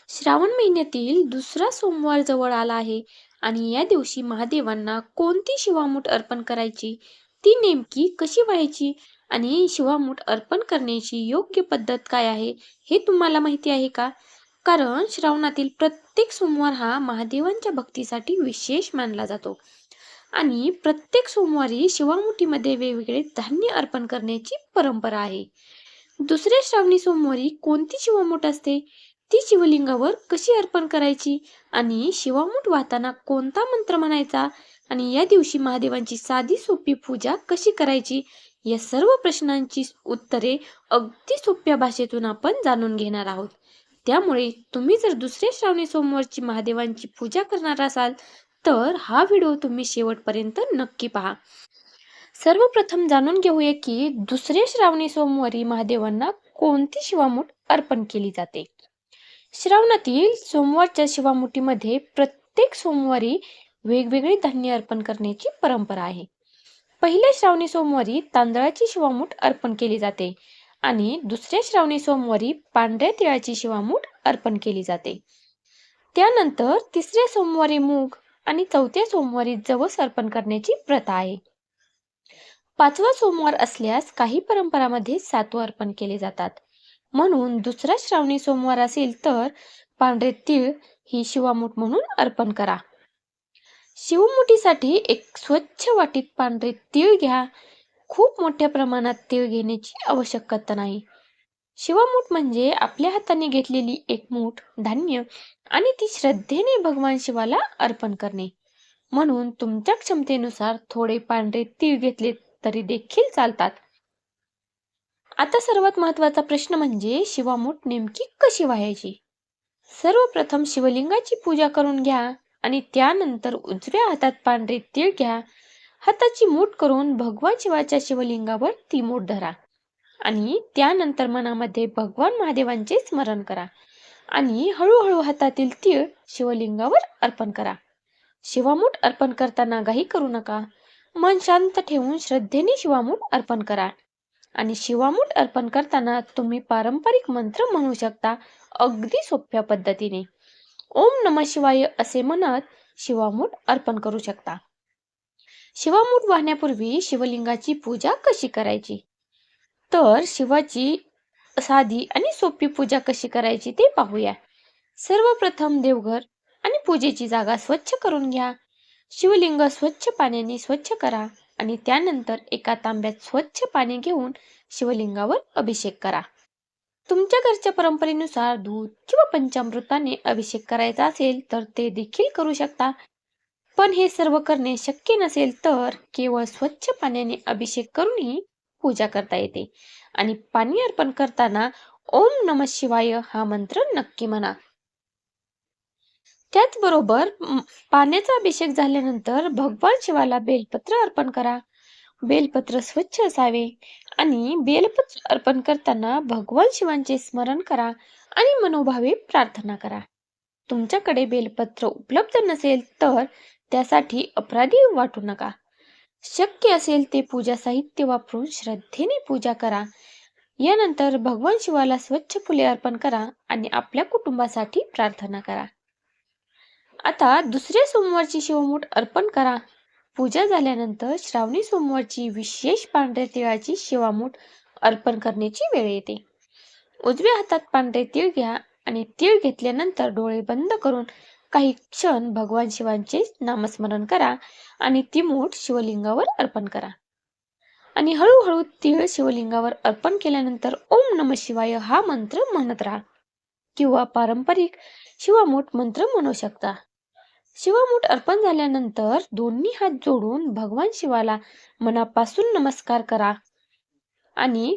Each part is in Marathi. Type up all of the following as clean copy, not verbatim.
श्रावण महिन्यातील दुसरा सोमवार जवळ आला आहे आणि या दिवशी महादेवांना कोणती शिवामूठ अर्पण करायची, ती नेमकी कशी व्हायची आणि शिवामूठ अर्पण करण्याची योग्य पद्धत काय आहे, हे तुम्हाला माहिती आहे का? कारण श्रावणातील प्रत्येक सोमवार हा महादेवांच्या भक्तीसाठी विशेष मानला जातो आणि प्रत्येक सोमवारी शिवामुठीमध्ये वेगवेगळे धान्य अर्पण करण्याची परंपरा आहे. दुसऱ्या श्रावणी सोमवारी कोणती शिवमूठ असते, ती शिवलिंगावर कशी अर्पण करायची आणि शिवमूठ वाहताना कोणता मंत्र म्हणायचा आणि या दिवशी महादेवांची साधी सोपी पूजा कशी करायची, या सर्व प्रश्नांची उत्तरे अगदी सोप्या भाषेतून आपण जाणून घेणार आहोत. त्यामुळे तुम्ही जर दुसऱ्या श्रावणी सोमवारची महादेवांची पूजा करणार असाल तर हा व्हिडिओ तुम्ही शेवटपर्यंत नक्की पहा. सर्वप्रथम जाणून घेऊया की दुसऱ्या श्रावणी सोमवारी महादेवांना कोणती शिवामूठ अर्पण केली जाते. श्रावणातील सोमवारच्या शिवामुठीमध्ये प्रत्येक सोमवारी वेगवेगळे धान्य अर्पण करण्याची परंपरा आहे. पहिल्या श्रावणी सोमवारी तांदळाची शिवामूठ अर्पण केली जाते आणि दुसऱ्या श्रावणी सोमवारी पांढऱ्या तिळाची शिवामूठ अर्पण केली जाते. त्यानंतर तिसऱ्या सोमवारी मूग आणि चौथ्या सोमवारी जवस अर्पण करण्याची प्रथा आहे. पाचवा सोमवार असल्यास काही परंपरांमध्ये सातू अर्पण केले जातात. म्हणून दुसरा श्रावणी सोमवार असेल तर पांढरे तीळ ही शिवामूठ म्हणून अर्पण करा. शिवमुठीसाठी एक स्वच्छ वाटीत पांढरे तीळ घ्या. खूप मोठ्या प्रमाणात तीळ घेण्याची आवश्यकता नाही. शिवामूठ म्हणजे आपल्या हाताने घेतलेली एक मूठ धान्य आणि ती श्रद्धेने भगवान शिवाला अर्पण करणे. म्हणून तुमच्या क्षमतेनुसार थोडे पांढरे तीळ घेतले तरी देखील चालतात. आता सर्वात महत्त्वाचा प्रश्न म्हणजे शिवामूठ नेमकी कशी व्हायची. सर्वप्रथम शिवलिंगाची पूजा करून घ्या आणि त्यानंतर उजव्या हातात पांढरे तीळ घ्या. हाताची मूठ करून भगवान शिवाच्या शिवलिंगावर ती मूठ धरा आणि त्यानंतर मनामध्ये भगवान महादेवांचे स्मरण करा आणि हळूहळू हातातील तीळ शिवलिंगावर अर्पण करा. शिवामूठ अर्पण करताना घाई करू नका. मन शांत ठेवून श्रद्धेने शिवामूठ अर्पण करा आणि शिवामूठ अर्पण करताना तुम्ही पारंपरिक मंत्र म्हणू शकता, अगदी सोप्या पद्धतीने. ओम नमः शिवाय असे म्हणत शिवामूठ अर्पण करू शकता. शिवामूठ वाहण्यापूर्वी शिवलिंगाची पूजा कशी करायची, तर शिवाची साधी आणि सोपी पूजा कशी करायची ते पाहूया. सर्वप्रथम देवघर आणि पूजेची जागा स्वच्छ करून घ्या. शिवलिंग स्वच्छ पाण्याने स्वच्छ करा आणि त्यानंतर एका तांब्यात स्वच्छ पाणी घेऊन शिवलिंगावर अभिषेक करा. तुमच्या घरच्या परंपरेनुसार दूध किंवा पंचामृताने अभिषेक करायचा असेल तर ते देखील करू शकता. पण हे सर्व करणे शक्य नसेल तर केवळ स्वच्छ पाण्याने अभिषेक करूनही पूजा करता येते. आणि पाणी अर्पण करताना ओम नमः शिवाय हा मंत्र नक्की म्हणा. त्याचबरोबर पाण्याचा अभिषेक झाल्यानंतर भगवान शिवाला बेलपत्र अर्पण करा. बेलपत्र स्वच्छ असावे आणि बेलपत्र अर्पण करताना भगवान शिवांचे स्मरण करा आणि मनोभावे प्रार्थना करा. तुमच्याकडे बेलपत्र उपलब्ध नसेल तर त्यासाठी अपराधी वाटू नका. शक्य असेल ते पूजा साहित्य वापरून श्रद्धेने पूजा करा. यानंतर भगवान शिवाला स्वच्छ फुले अर्पण करा आणि आपल्या कुटुंबासाठी प्रार्थना करा. आता दुसऱ्या सोमवारची शिवमूठ अर्पण करा. पूजा झाल्यानंतर श्रावणी सोमवारची विशेष पांढऱ्या तिळाची शिवामूठ अर्पण करण्याची वेळ येते. उजव्या हातात पांढरे तीळ घ्या आणि तीळ घेतल्यानंतर डोळे बंद करून काही क्षण भगवान शिवांचे नामस्मरण करा आणि ती मूठ शिवलिंगावर अर्पण करा. आणि हळूहळू तीळ शिवलिंगावर अर्पण केल्यानंतर ओम नमः शिवाय हा मंत्र म्हणत राहा किंवा पारंपरिक शिवामूठ मंत्र म्हणू शकता. शिवमूठ अर्पण झाल्यानंतर दोन्ही हात जोडून भगवान शिवाला मनापासून नमस्कार करा आणि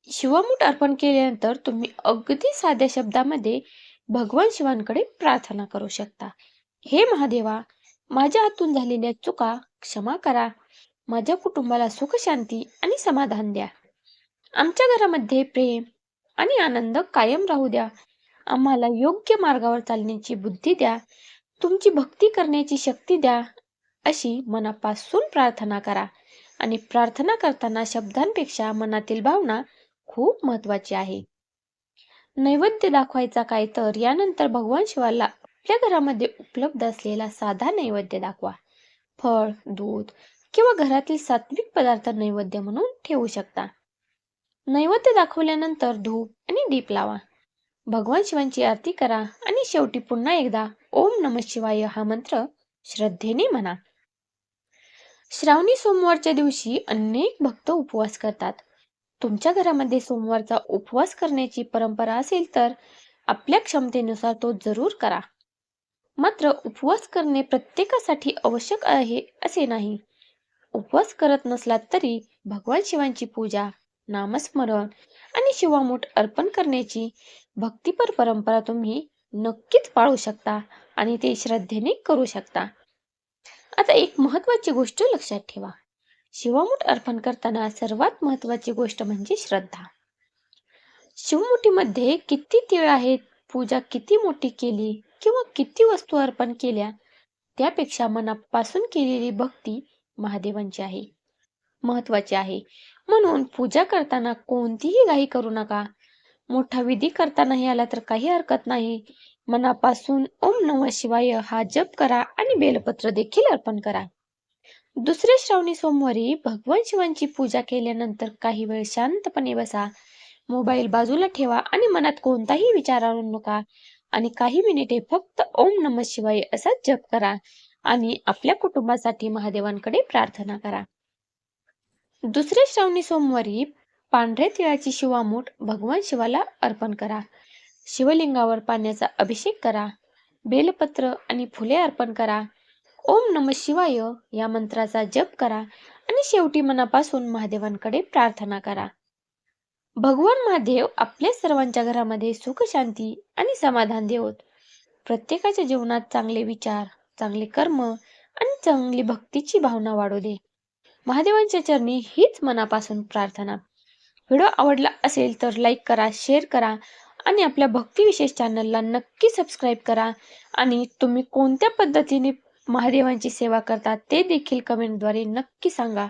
शिवमूठ अर्पण केल्यानंतर तुम्ही अगदी साध्या शब्दामध्ये भगवान शिवांकडे प्रार्थना करू शकता. हे महादेवा, माझ्या हातून झालेल्या चुका क्षमा करा. माझ्या कुटुंबाला सुख शांती आणि समाधान द्या. आमच्या घरामध्ये प्रेम आणि आनंद कायम राहू द्या. आम्हाला योग्य मार्गावर चालण्याची बुद्धी द्या. तुमची भक्ती करण्याची शक्ती द्या. अशी मनापासून प्रार्थना करा आणि प्रार्थना करताना शब्दांपेक्षा मनातील भावना खूप महत्त्वाची आहे. नैवेद्य दाखवायचा काय तर यानंतर भगवान शिवाला आपल्या घरामध्ये उपलब्ध असलेला साधा नैवेद्य दाखवा. फळ, दूध किंवा घरातील सात्विक पदार्थ नैवेद्य म्हणून ठेवू शकता. नैवेद्य दाखवल्यानंतर धूप आणि दीप लावा. भगवान शिवांची आरती करा आणि शेवटी पुन्हा एकदा ओम नमः शिवाय हा मंत्र श्रद्धेने म्हणा. श्रावणी सोमवारच्या दिवशी अनेक भक्त उपवास करतात. तुमच्या घरामध्ये सोमवारचा उपवास करण्याची परंपरा असेल तर आपल्या क्षमतेनुसार तो जरूर करा. मात्र उपवास करणे प्रत्येकासाठी आवश्यक आहे असे नाही. उपवास करत नसलात तरी भगवान शिवांची पूजा, नामस्मरण आणि शिवामूठ अर्पण करण्याची भक्तिपर परंपरा तुम्ही नक्कीच पाळू शकता आणि ते श्रद्धेने करू शकता. आता एक महत्वाची गोष्ट लक्षात ठेवा. शिवामूठ अर्पण करताना सर्वात महत्वाची गोष्ट म्हणजे श्रद्धा. शिवमुठीमध्ये किती तीळ आहेत, पूजा किती मोठी केली किंवा किती वस्तू अर्पण केल्या, त्यापेक्षा मनापासून केलेली भक्ती महादेवांची आहे, महत्वाची आहे. म्हणून पूजा करताना कोणतीही घाई करू नका. मोठा विधी करता नाही आला तर काही हरकत नाही. मनापासून ओम नमः शिवाय हा जप करा आणि बेलपत्र देखील अर्पण करा. दुसऱ्या श्रावणी सोमवारी भगवान शिवांची पूजा केल्यानंतर काही वेळ शांतपणे बसा. मोबाईल बाजूला ठेवा आणि मनात कोणताही विचार आणू नका आणि काही मिनिटे फक्त ओम नमः शिवाय असा जप करा आणि आपल्या कुटुंबासाठी महादेवांकडे प्रार्थना करा. दुसऱ्या श्रावणी सोमवारी पांढऱ्या तिळाची शिवामूठ भगवान शिवाला अर्पण करा. शिवलिंगावर पाण्याचा अभिषेक करा. बेलपत्र आणि फुले अर्पण करा. ओम नमः शिवाय या मंत्राचा जप करा आणि शेवटी मनापासून महादेवांकडे प्रार्थना करा. भगवान महादेव आपल्या सर्वांच्या घरामध्ये सुख, शांती आणि समाधान देवोत. प्रत्येकाच्या जीवनात चांगले विचार, चांगले कर्म आणि चांगली भक्तीची भावना वाढू दे. महादेवांच्या चरणी हीच मनापासून प्रार्थना. व्हिडिओ आवडला असेल तर लाईक करा, शेअर करा आणि आपल्या भक्ती विशेष चॅनलला नक्की सबस्क्राईब करा. आणि तुम्ही कोणत्या पद्धतीने महादेवांची सेवा करता ते देखील कमेंटद्वारे नक्की सांगा.